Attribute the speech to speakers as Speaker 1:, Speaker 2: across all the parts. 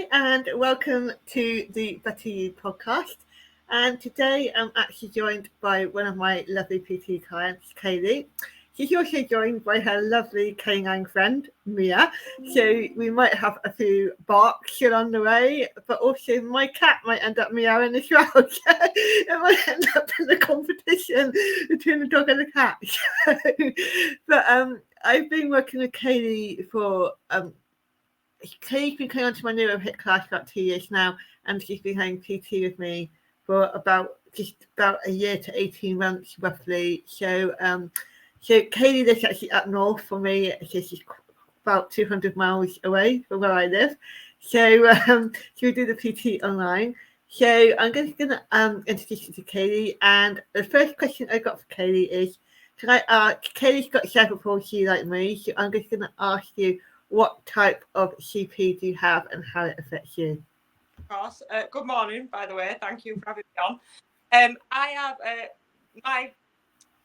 Speaker 1: Hi, and welcome to the Better You podcast. And today I'm actually joined by one of my lovely PT clients, Kaylee. She's also joined by her lovely canine friend, Mia. So we might have a few barks along the way, but also my cat might end up meowing as well. So it might end up in a competition between the dog and the cat. I've been working with Kaylee for Kaylee's been coming onto my new HIT class for about 2 years now, and she's been having PT with me for just about a year to 18 months roughly. So Kaylee lives actually up north for me. So she's about 200 miles away from where I live. So we do the PT online. So I'm just going to introduce you to Kaylee. And the first question I got for Kaylee is, Kaylee's got cerebral palsy like me, so I'm just going to ask you, what type of CP do you have and how it affects you?
Speaker 2: Of course. Good morning, by the way. Thank you for having me on. I have my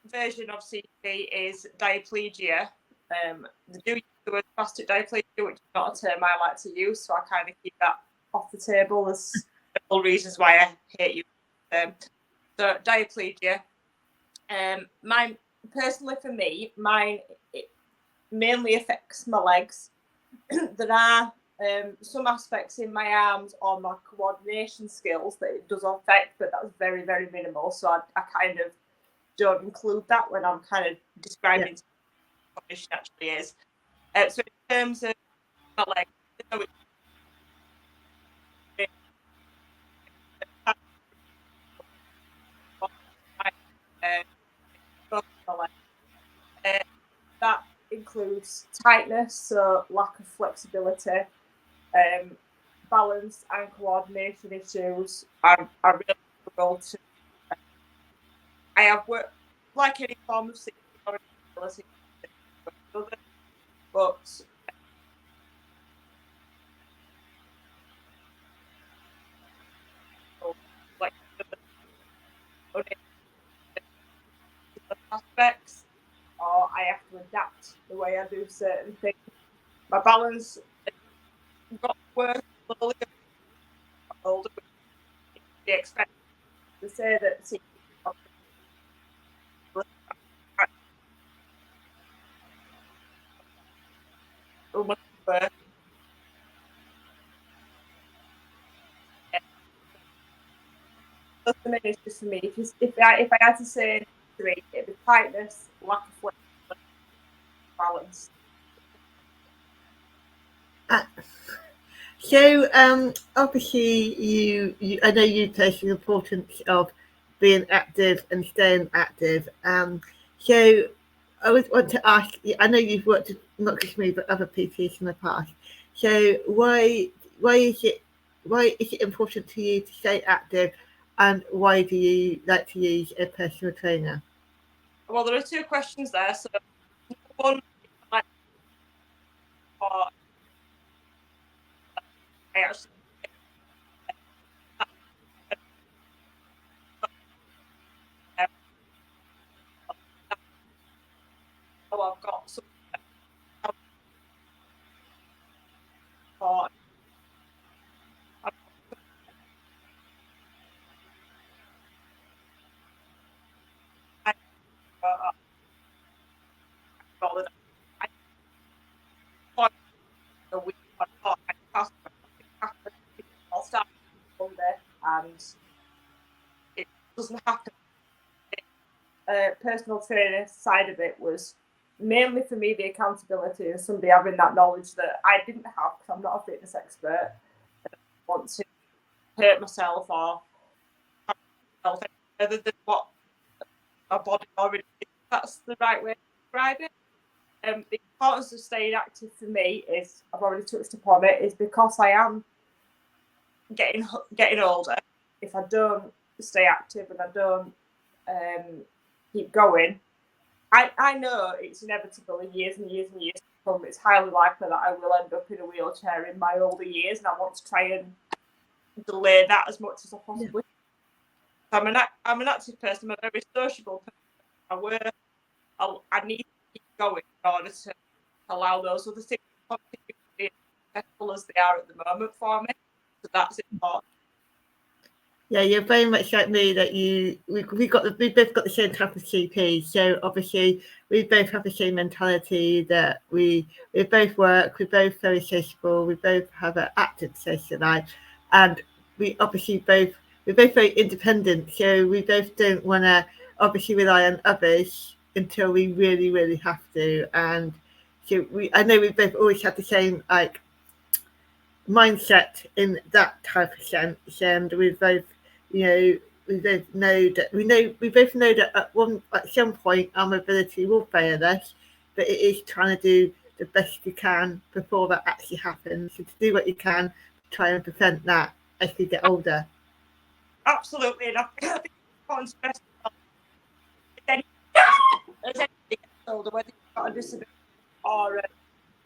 Speaker 2: version of CP is diaplegia. They do use the word spastic diaplegia, which is not a term I like to use, so I kind of keep that off the table. There's several reasons why I hate you. So diaplegia. Mine it mainly affects my legs. There are some aspects in my arms or my coordination skills that it does affect, but that's very, very minimal. So I kind of don't include that when I'm kind of describing what the condition actually is. So in terms of my legs, that includes tightness, so lack of flexibility, balance and coordination issues. I really struggle to. I have worked like any form of disability, but like aspects, or I have to adapt the way I do certain things. My balance got worse slowly older. Be expected to say that that's the main issue for me. If I had to say three, it'd be tightness, lack of flexibility, balance.
Speaker 1: Obviously, I know you place the importance of being active and staying active. So I would want to ask you, I know you've worked with not just me but other PTs in the past. So why is it important to you to stay active, and why do you like to use a personal trainer?
Speaker 2: Well, there are two questions there. So one, I actually I've got some I'll start Monday, and it doesn't happen. Personal training side of it was mainly for me the accountability and somebody having that knowledge that I didn't have because I'm not a fitness expert. I don't want to hurt myself or other than what my body already did. That's the right way to describe it. The importance of staying active for me is, I've already touched upon it, is because I am getting older. If I don't stay active and I don't keep going, I know it's inevitable in years and years and years to come. It's highly likely that I will end up in a wheelchair in my older years, and I want to try and delay that as much as I possibly can. I'm an active person. I'm a very sociable person. I need to keep going in order to allow those other things to continue to be as successful as they are at the moment for me. So that's important.
Speaker 1: Yeah, you're very much like me that we both got the same type of CP. So obviously we both have the same mentality that we both work, we're both very sociable, we both have an active social life, and we're both very independent. So we both don't want to obviously rely on others until we really, really have to. And so I know we both always had the same like mindset in that type of sense, and we both, we both know that at some point our mobility will fail us, but it is trying to do the best you can before that actually happens. So to do what you can to try and prevent that as we get older.
Speaker 2: Absolutely, and I think it's important to stress as anybody gets older, whether you've got a disability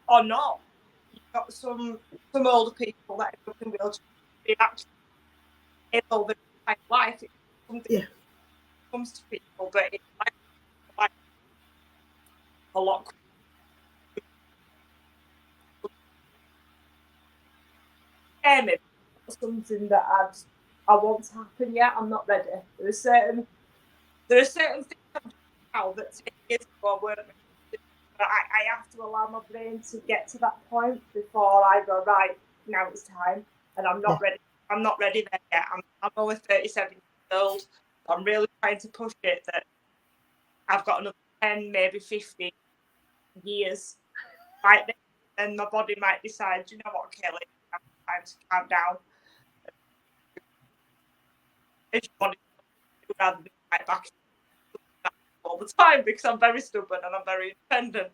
Speaker 2: or not. You've got some older people that are in wheelchairs being actually able their entire life. It's something that comes to people, but it's like a lot. Maybe something that I want to happen yet. I'm not ready. There are certain things I'm doing now that 10 years ago weren't ready to do, but I have to allow my brain to get to that point before I go, right, now it's time. And I'm not ready. I'm not ready there yet. I'm only 37 years old. So I'm really trying to push it that I've got another 10, maybe 15 years right there, and my body might decide, you know what, Kaylee, time to calm down. It's body rather than right back all the time, because I'm very stubborn and I'm very independent.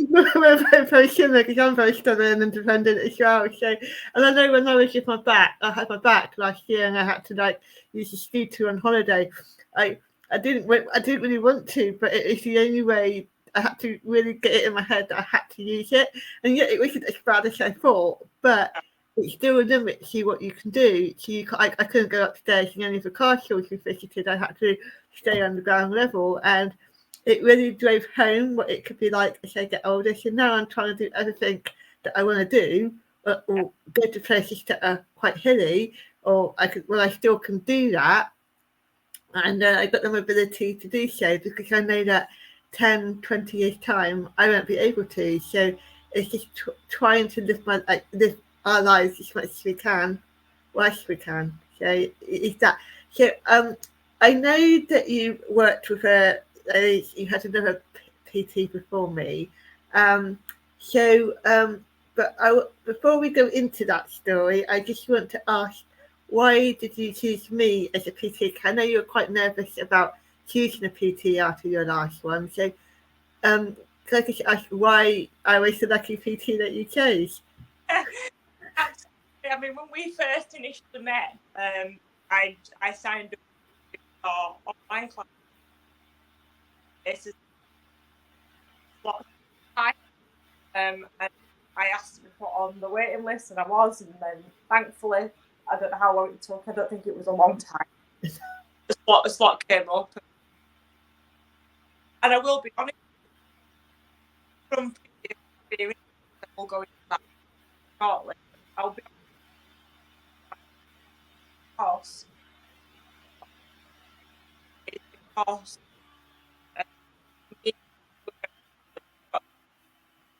Speaker 1: We're very similar because I'm very stubborn and independent as well. So, and I know when I was with my back, I had my back last year, and I had to use a scooter on holiday. I didn't really want to, but it is the only way. I had to really get it in my head that I had to use it, and yet it wasn't as bad as I thought. But it's still a limit to what you can do. So I couldn't go upstairs, and only if the car was visited, I had to stay on the ground level, and it really drove home what it could be like as I get older. So now I'm trying to do everything that I want to do, or go to places that are quite hilly, or I still can do that, and I've got the mobility to do so, because I know that 10, 20 years time I won't be able to. So it's just trying to live our lives as much as we can, whilst we can. So is that so? I know that you worked with you had another PT before me. But before we go into that story, I just want to ask, why did you choose me as a PT? I know you were quite nervous about choosing a PT after your last one. So, can I just ask why I was the lucky PT that you chose?
Speaker 2: Absolutely. I mean, when we first initially met, I signed up for online class. This is lots of time, and I asked to be put on the waiting list, and I was, and then thankfully, I don't know how long it took. I don't think it was a long time. A slot came up, and I will be honest, from previous experience, we'll go into that shortly. I'll be honest, because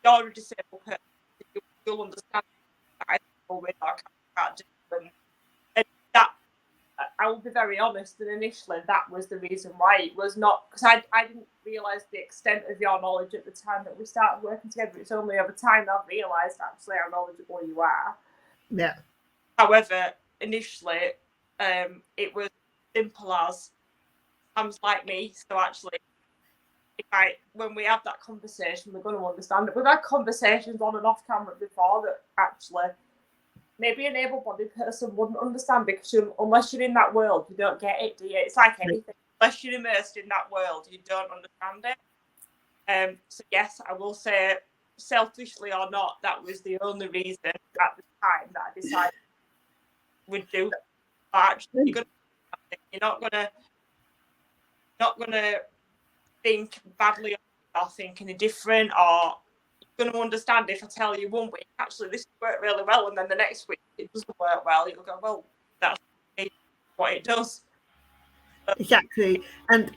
Speaker 2: you're a disabled person, you'll understand that I struggle with, I can't do them. And that, I will be very honest, and initially that was the reason why. It was not because I didn't realise the extent of your knowledge at the time that we started working together. It's only over time I've realised actually how knowledgeable you are.
Speaker 1: Yeah.
Speaker 2: However, initially, it was simple as Sam's like me, so actually, when we have that conversation, we're going to understand it. We've had conversations on and off camera before that actually maybe an able-bodied person wouldn't understand, because unless you're in that world, you don't get it, do you? It's like anything. Unless you're immersed in that world, you don't understand it. So yes, I will say, selfishly or not, that was the only reason at the time that I decided we'd do. Actually, you're not gonna think badly or think any different, or going to understand if I tell you one week, actually, this worked really well, and then the next week it doesn't work well. You'll go, well, that's what it does.
Speaker 1: Exactly. And,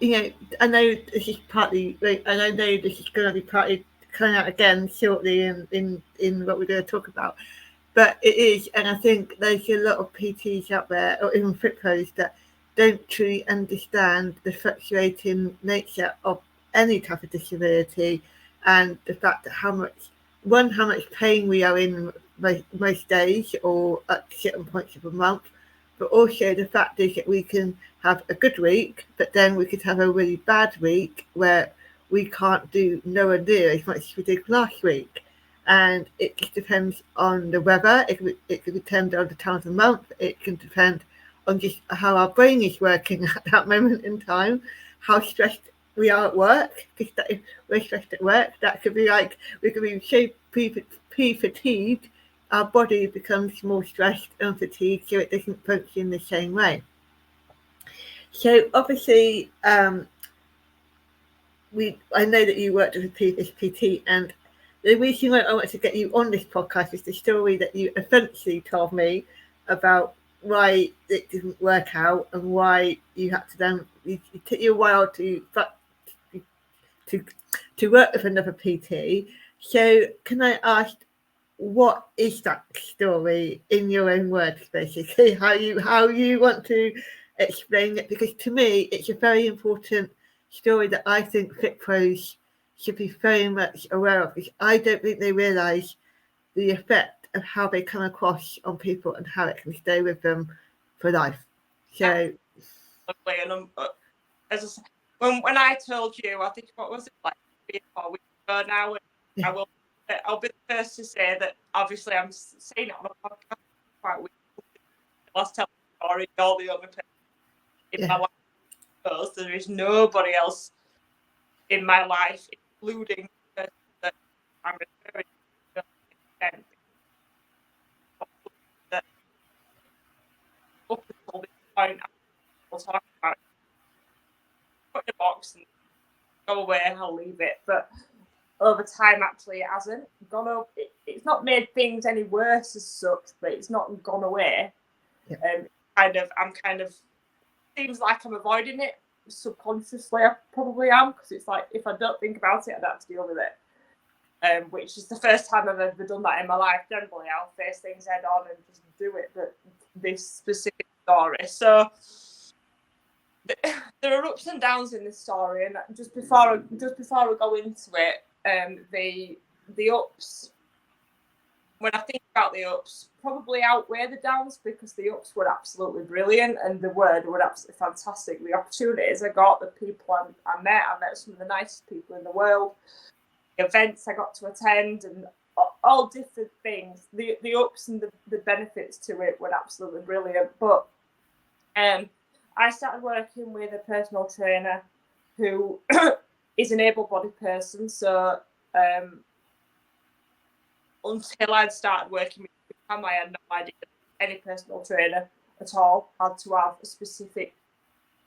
Speaker 1: I know this is partly, and I know this is going to be partly coming out again shortly in what we're going to talk about. But it is, and I think there's a lot of PTs out there, or even Fitpros, that don't truly understand the fluctuating nature of any type of disability, and the fact that how much pain we are in most days or at certain points of a month, but also the fact is that we can have a good week, but then we could have a really bad week where we can't do nowhere near as much as we did last week. And it just depends on the weather. It can depend on the time of the month. It can depend on just how our brain is working at that moment in time, how stressed we are at work. Because if we're stressed at work, that could be like we could be so pre-fatigued, our body becomes more stressed and fatigued, so it doesn't function the same way. So obviously, I know that you worked with a previous PT, and the reason why I wanted to get you on this podcast is the story that you eventually told me about why it didn't work out and why you had to then. It took you a while to work with another PT. So can I ask, what is that story in your own words, basically? How you want to explain it? Because to me, it's a very important story that I think Fitpros should be very much aware of, because I don't think they realise the effect of how they come across on people and how it can stay with them for life. So,
Speaker 2: and as I said, when I told you, I think what was it, like 3 or 4 weeks ago now, and I'll be the first to say that obviously I'm saying it on a podcast quite weird. Last time story, you're the only person in my life. There is nobody else in my life, including the person that I'm referring to, that up until this point, we'll talk about it. Put in a box and go away, I'll leave it. But over time, actually, it hasn't gone up. It's not made things any worse as such, but it's not gone away. I'm kind of seems like I'm avoiding it subconsciously. I probably am, because it's like if I don't think about it, I don't have to deal with it. Which is the first time I've ever done that in my life. Generally, I'll face things head on and just do it. But this specific story, so there are ups and downs in this story, and just before I go into it, the ups, when I think about the ups, probably outweigh the downs, because the ups were absolutely brilliant and the word were absolutely fantastic. The opportunities I got, the people I met some of the nicest people in the world, the events I got to attend, and all different things. The ups and the benefits to it were absolutely brilliant. But I started working with a personal trainer who is an able-bodied person. So until I'd started working with him, I had no idea any personal trainer at all had to have specific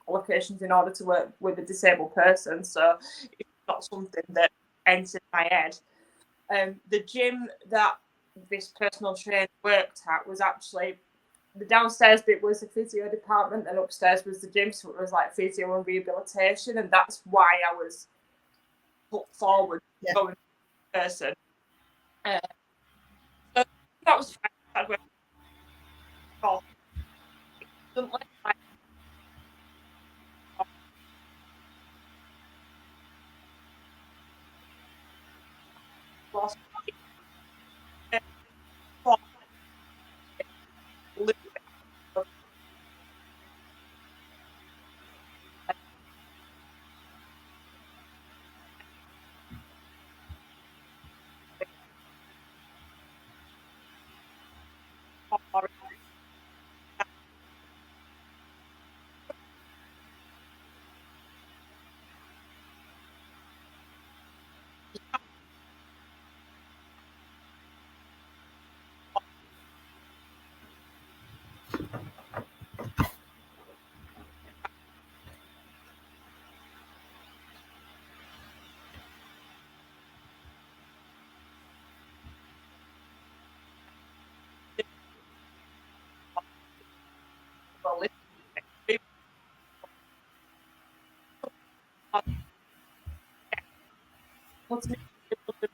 Speaker 2: qualifications in order to work with a disabled person. So it's not something that entered my head. The gym that this personal trainer worked at was actually, the downstairs bit was the physio department, and upstairs was the gym, so it was like physio and rehabilitation, and that's why I was put forward to go in person. So that was fine.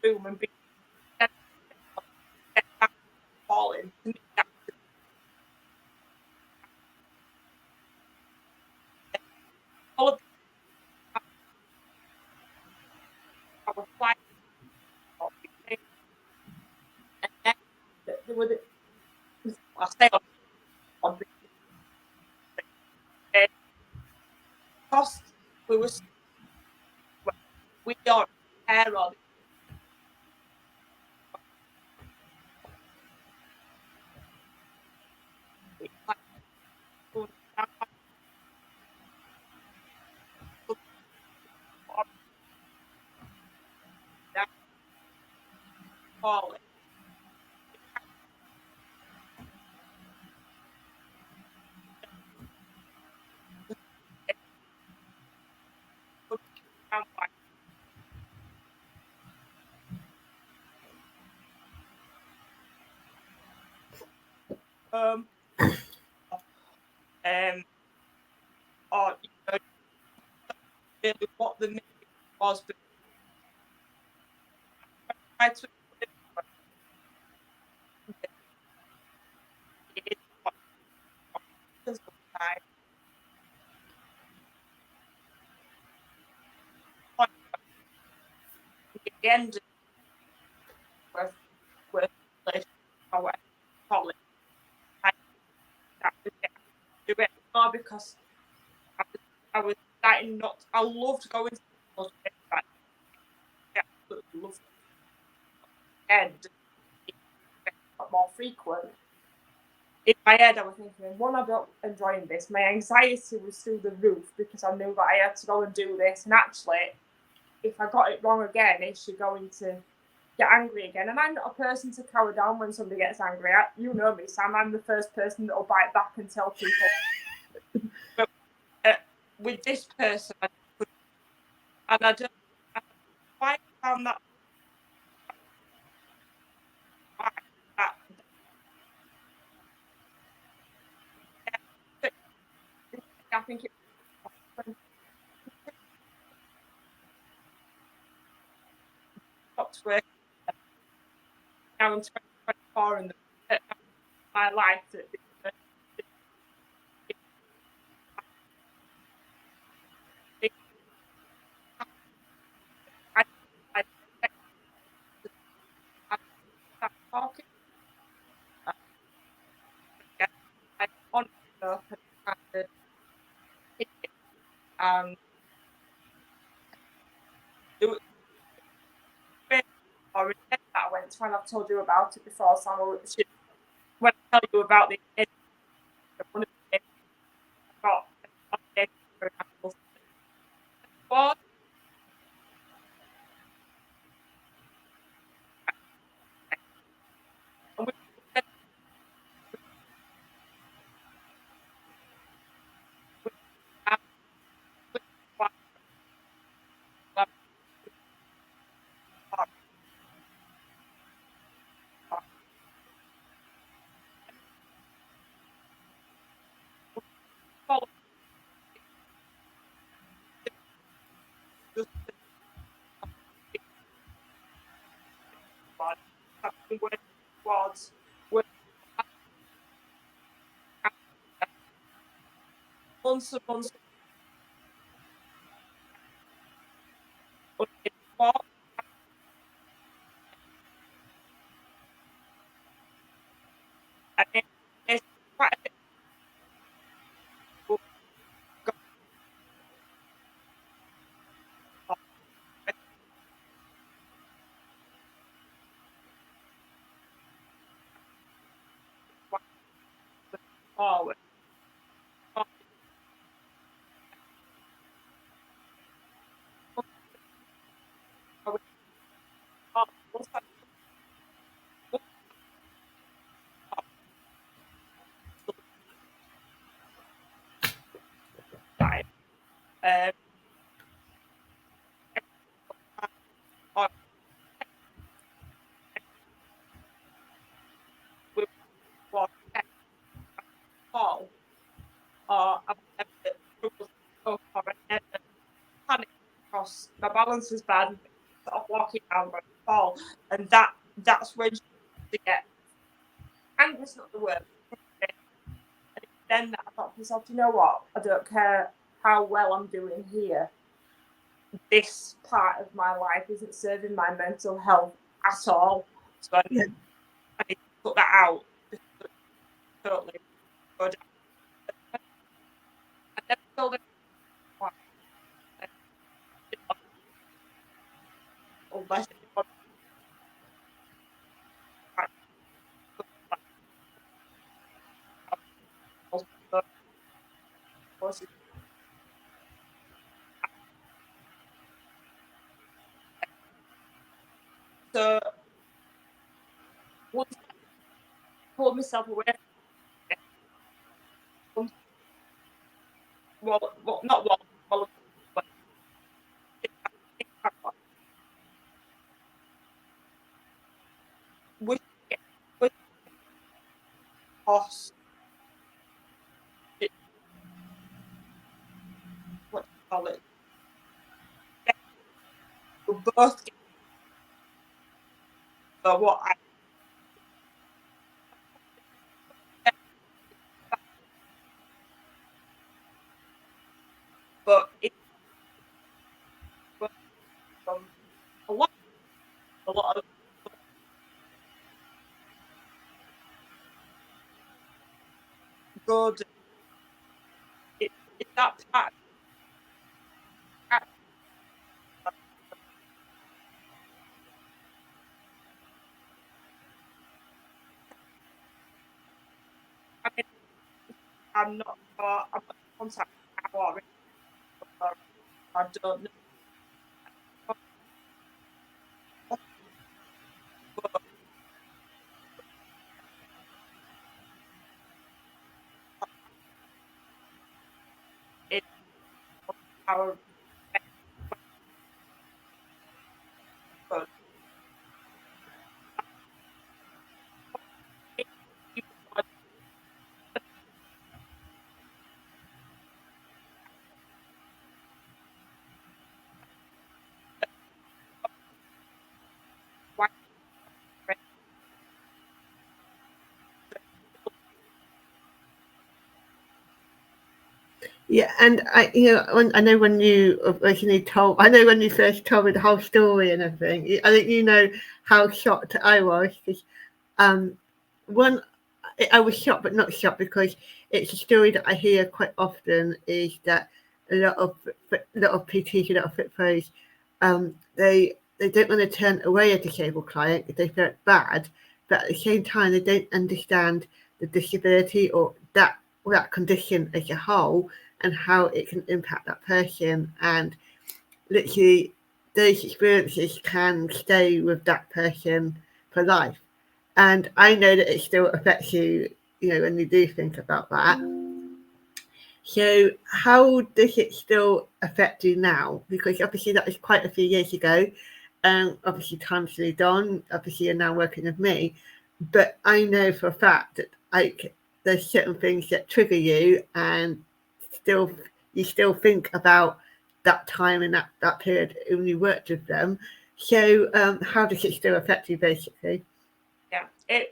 Speaker 2: room and be falling. To me, all of our flight, and then there were the, I say on the cost we don't care on it. Like, falling. Um, or you know, really what the meaning was, but I tried to the end with our college. I do it more because I was starting not. I loved going to college. I absolutely loved it. And it got more frequent. In my head, I was thinking, one, I'm not enjoying this. My anxiety was through the roof because I knew that I had to go and do this. And actually, if I got it wrong again, is she going to get angry again? And I'm not a person to cower down when somebody gets angry. You know me, Sam. I'm the first person that'll bite back and tell people. But with this person, and I don't quite found that. I think it got to work now in 2024 and my life that I talking I on up and do it or that I went to, and I've told you about it before, Sam. When I tell you about the one of the got was and we was months and months and it's quite a bit forward. Um, we was fall or or never panic because my balance was bad. Sort of walking down, fall, and that's when she get angry's not the word. And then I thought to myself, you know what? I don't care how well I'm doing here. This part of my life isn't serving my mental health at all. So I need to put that out. Totally good. I never told her why. Unless anyone so once I pulled myself away from it, not well, but with us, what do you call it? We both get what I but it's from a lot of good. It's that part. I mean, I'm not in contact now or I don't know. But it's our good.
Speaker 1: Yeah, and I know when you originally told, I know when you first told me the whole story and everything. I think you know how shocked I was. Because, one, I was shocked, but not shocked because it's a story that I hear quite often. Is that a lot of PTs, a lot of Fitpros, they don't want to turn away a disabled client if they feel bad, but at the same time they don't understand the disability or that condition as a whole and how it can impact that person. And literally, those experiences can stay with that person for life. And I know that it still affects you, when you do think about that. So, how does it still affect you now? Because obviously, that was quite a few years ago. Obviously, time's moved on. Obviously, you're now working with me. But I know for a fact that there's certain things that trigger you, and still you still think about that time and that period when you worked with them. So, how does it still affect you, basically?
Speaker 2: Yeah, it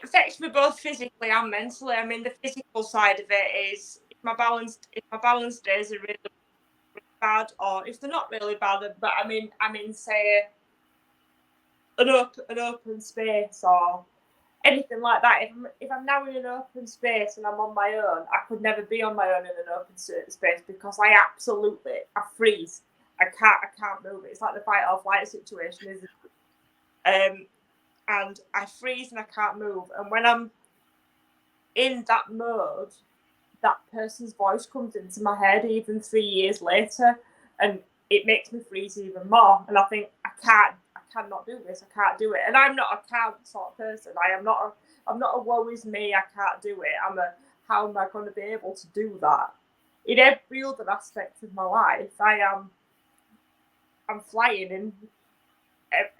Speaker 2: affects me both physically and mentally. I mean, the physical side of it is if my balance days are really, really bad, or if they're not really bad, but I mean, say an open space or anything like that. If I'm now in an open space and I'm on my own, I could never be on my own in an open space because I freeze. I can't move. It's like the fight or flight situation, isn't it? And I freeze and I can't move. And when I'm in that mode, that person's voice comes into my head even 3 years later, and it makes me freeze even more. And I think I cannot do this. I can't do it. And I'm not a can't sort of person. I'm not a woe is me. I can't do it. How am I going to be able to do that? In every other aspect of my life, I'm flying in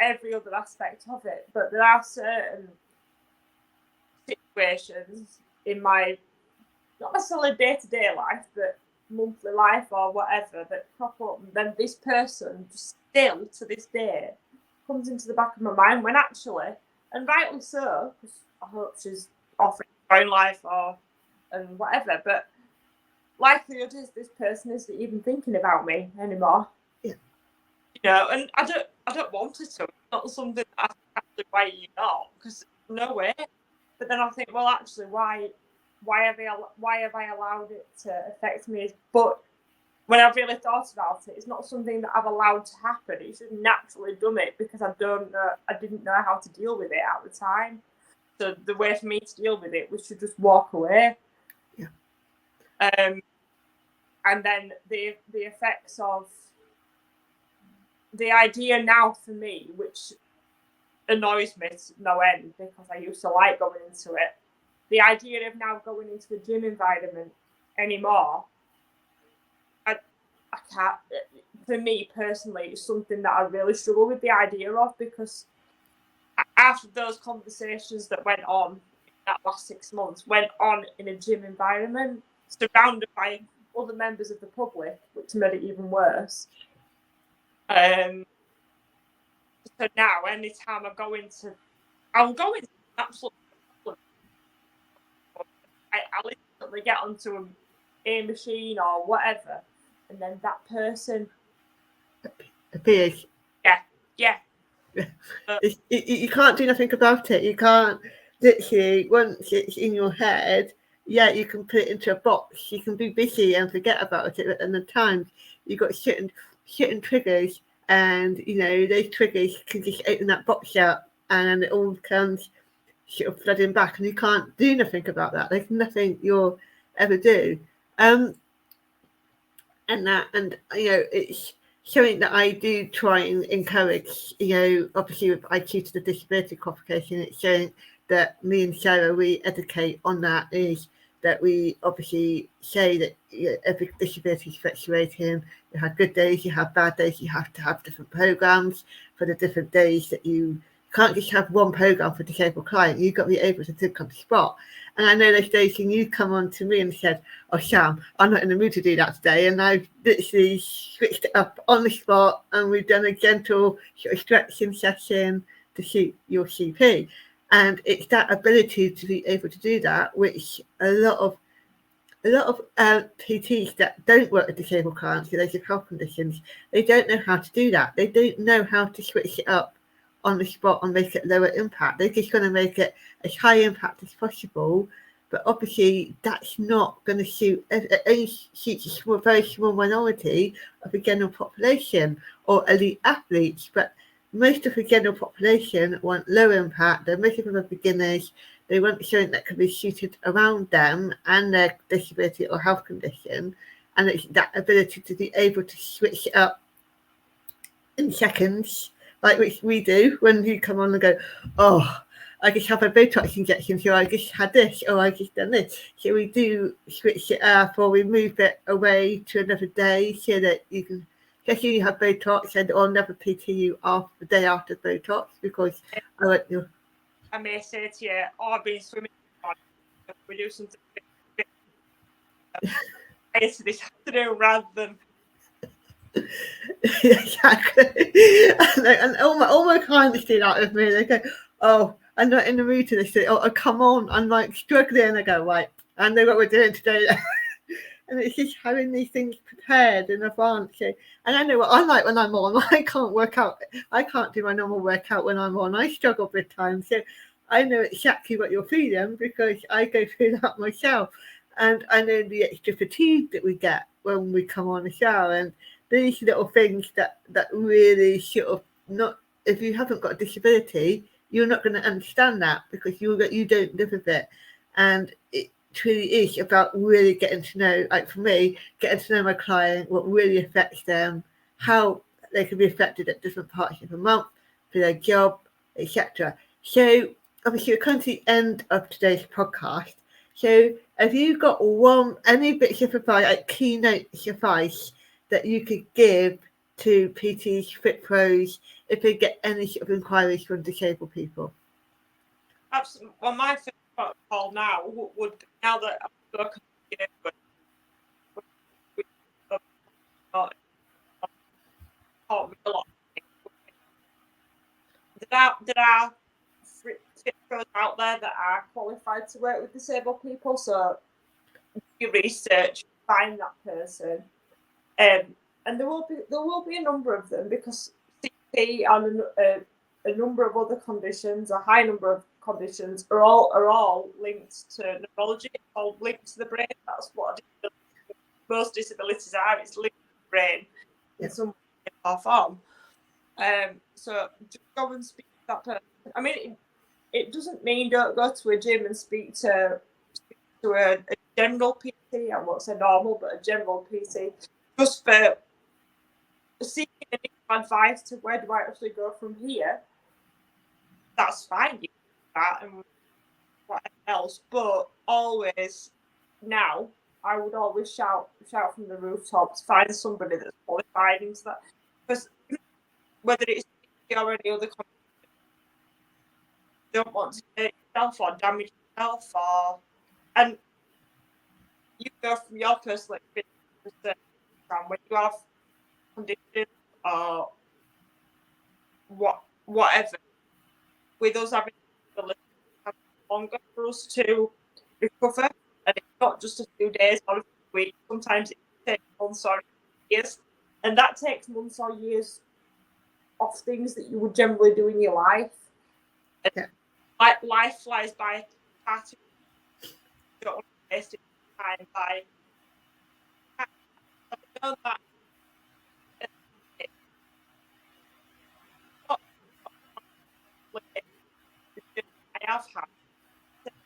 Speaker 2: every other aspect of it. But there are certain situations in my not necessarily day-to-day life, but monthly life or whatever that crop up, and then this person just still to this day comes into the back of my mind when actually, and rightly so, because I hope she's offering her own life and whatever, but likelihood is this person isn't even thinking about me anymore.
Speaker 1: Yeah.
Speaker 2: And I don't want it to. It's not something that I actually why you not, because no way. But then I think, well, actually, why have I allowed it to affect me? But when I've really thought about it, it's not something that I've allowed to happen. It's just naturally done it because I didn't know how to deal with it at the time. So the way for me to deal with it was to just walk away.
Speaker 1: Yeah.
Speaker 2: And then the effects of the idea now for me, which annoys me to no end because I used to like going into it. The idea of now going into a gym environment anymore, I can't. For me personally, it's something that I really struggle with the idea of, because after those conversations that went on that last 6 months, went on in a gym environment, surrounded by other members of the public, which made it even worse. So now, anytime I'll go into absolutely. I'll instantly get onto a machine or whatever, and then that person
Speaker 1: appears.
Speaker 2: Yeah.
Speaker 1: You can't do nothing about it. You can't literally, once it's in your head, yeah, you can put it into a box. You can be busy and forget about it. And at times you've got certain triggers, and those triggers can just open that box up, and it all comes sort of flooding back, and you can't do nothing about that. There's nothing you'll ever do. And it's something that I do try and encourage. Obviously with IQ to the disability qualification, it's showing that me and Sarah, we educate on that, is that we obviously say that every disability is fluctuating. You have good days, you have bad days, you have to have different programs for the different days. That you can't just have one program for disabled client. You've got to be able to think on the spot. And I know those days when you come on to me and said, "Oh, Sam, I'm not in the mood to do that today," and I've literally switched it up on the spot, and we've done a gentle sort of stretching session to suit your CP. And it's that ability to be able to do that, which a lot of PTs that don't work with disabled clients with those health conditions, they don't know how to do that. They don't know how to switch it up on the spot and make it lower impact. They're just going to make it as high impact as possible, but obviously that's not going to suit. It only suits a very small minority of the general population or elite athletes. But most of the general population want low impact. Most of them are beginners. They want something that can be suited around them and their disability or health condition, and it's that ability to be able to switch it up in seconds, like which we do when you come on and go, "Oh, I just have a Botox injection, so I just had this, or I just done this." So we do switch it up, or we move it away to another day so that you can, especially you have Botox, and I'll never PT you off the day after Botox, because
Speaker 2: I may say to you, I've been swimming. We do something this afternoon rather than.
Speaker 1: Exactly. And all my clients do that with me. They go, "Oh, I'm not in the mood to this." "Oh, come on." I'm like struggling. And I go, "Right, I know what we're doing today." And it's just having these things prepared in advance. And I know what I like when I'm on. I can't work out. I can't do my normal workout when I'm on. I struggle big time. So I know exactly what you're feeling, because I go through that myself. And I know the extra fatigue that we get when we come on the show. And these little things that really sort of not, if you haven't got a disability, you're not going to understand that, because you don't live with it. And it truly is about really getting to know, like for me, getting to know my client, what really affects them, how they can be affected at different parts of the month, for their job, etc. So obviously we're coming to the end of today's podcast. So have you got any bits of advice, like keynote advice, that you could give to PTs, Fitpros, if they get any sort of inquiries from disabled people?
Speaker 2: Absolutely. Well, my first protocol now would be, now that I've spoken to you, taught me a lot. there are Fitpros out there that are qualified to work with disabled people. So you research, find that person, and there will be a number of them, because CP and a number of other conditions, a high number of conditions, are all linked to neurology, all linked to the brain. That's what most disabilities are. It's linked to the brain in some way or form. So just go and speak to that person. I mean, it doesn't mean don't go to a gym and speak to a general PT. I won't say normal, but a general PT, just for seeking any advice to where do I actually go from here. That's fine, you do that and whatever else. But always now, I would always shout from the rooftops, find somebody that's qualified into that, because whether it's or any other condition, you don't want to hurt yourself or damage yourself, and you go from your personal experience when you have conditions or whatever, with us having ability longer for us to recover, and it's not just a few days or a few weeks. Sometimes it takes months or years, and that takes months or years of things that you would generally do in your life. And life flies by far too. You don't want to waste time by that. I have had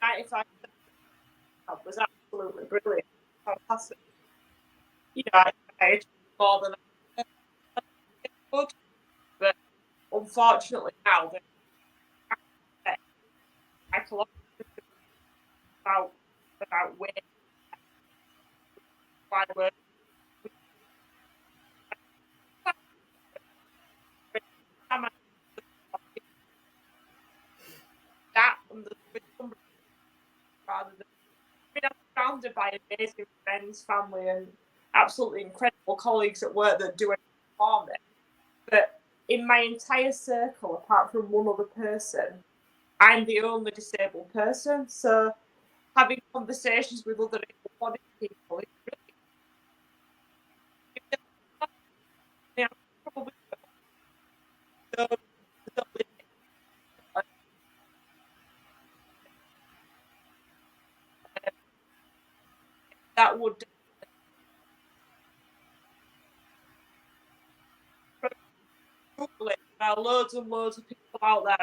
Speaker 2: 95% was absolutely brilliant, fantastic. You know, I achieved more than I could, but unfortunately now that psychological about weight, why we're that with somebody rather than, I mean, I'm surrounded by amazing friends, family, and absolutely incredible colleagues at work that do anything for me. But in my entire circle, apart from one other person, I'm the only disabled person. So having conversations with other able-bodied people is really, probably that would Google it. There are loads and loads of people out there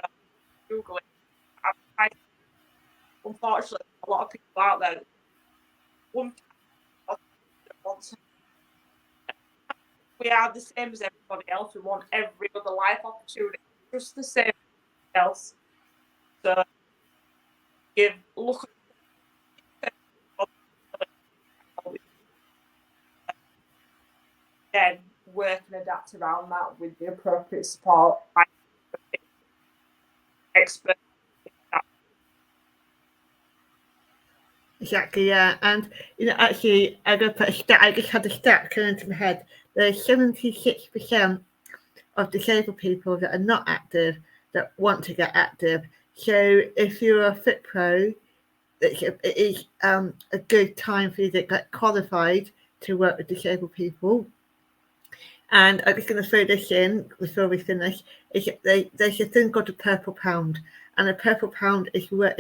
Speaker 2: Google it. Unfortunately, a lot of people out there we are the same as everybody else. We want every other life opportunity, just the same as else. So look at then work and adapt around that with the appropriate support. Expert.
Speaker 1: Exactly, yeah. And, actually, I just had a stat come into my head. There's 76% of disabled people that are not active that want to get active. So if you're a Fitpro, it is a good time for you to get qualified to work with disabled people. And I'm just going to throw this in before we finish. There's a thing called a purple pound, and a purple pound is where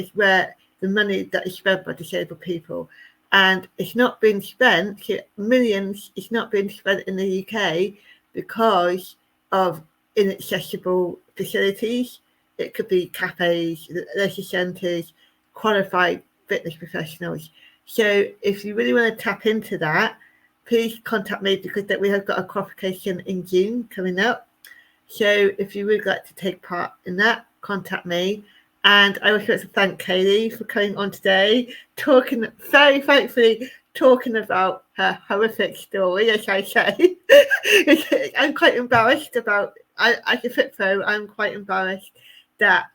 Speaker 1: the money that is spent by disabled people, and it's not being spent. Millions is not being spent in the UK because of inaccessible facilities. It could be cafes, leisure centres, qualified fitness professionals. So if you really want to tap into that, please contact me, because we have got a qualification in June coming up. So if you would like to take part in that, contact me. And I also want to thank Kaylee for coming on today, very thankfully talking about her horrific story, as I say. I'm quite embarrassed about, as a Fitpro, I'm quite embarrassed that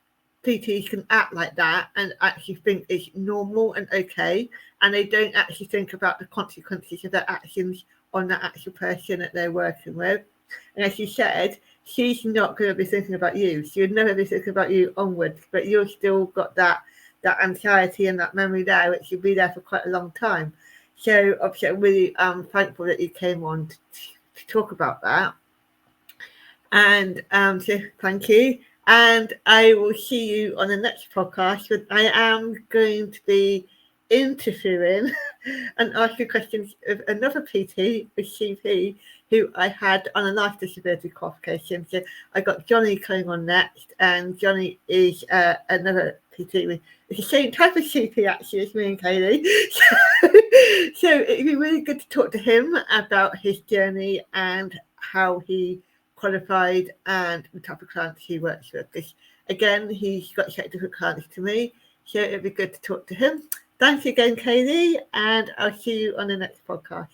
Speaker 1: PTs can act like that and actually think it's normal and okay, and they don't actually think about the consequences of their actions on that actual person that they're working with. And as you said, she's not going to be thinking about you. She would never be thinking about you onwards, but you've still got that anxiety and that memory there, which will be there for quite a long time. So obviously I'm really thankful that you came on to talk about that. And so thank you. And I will see you on the next podcast. But I am going to be interviewing and asking questions of another PT, a CP, who I had on a life disability qualification. So I got Johnny coming on next, and Johnny is another PT with the same type of CP actually as me and Kaylee. So it'd be really good to talk to him about his journey and how he qualified and the type of clients he works with. Because again, he's got slightly different clients to me, so it'd be good to talk to him. Thanks again, Kaylee, and I'll see you on the next podcast.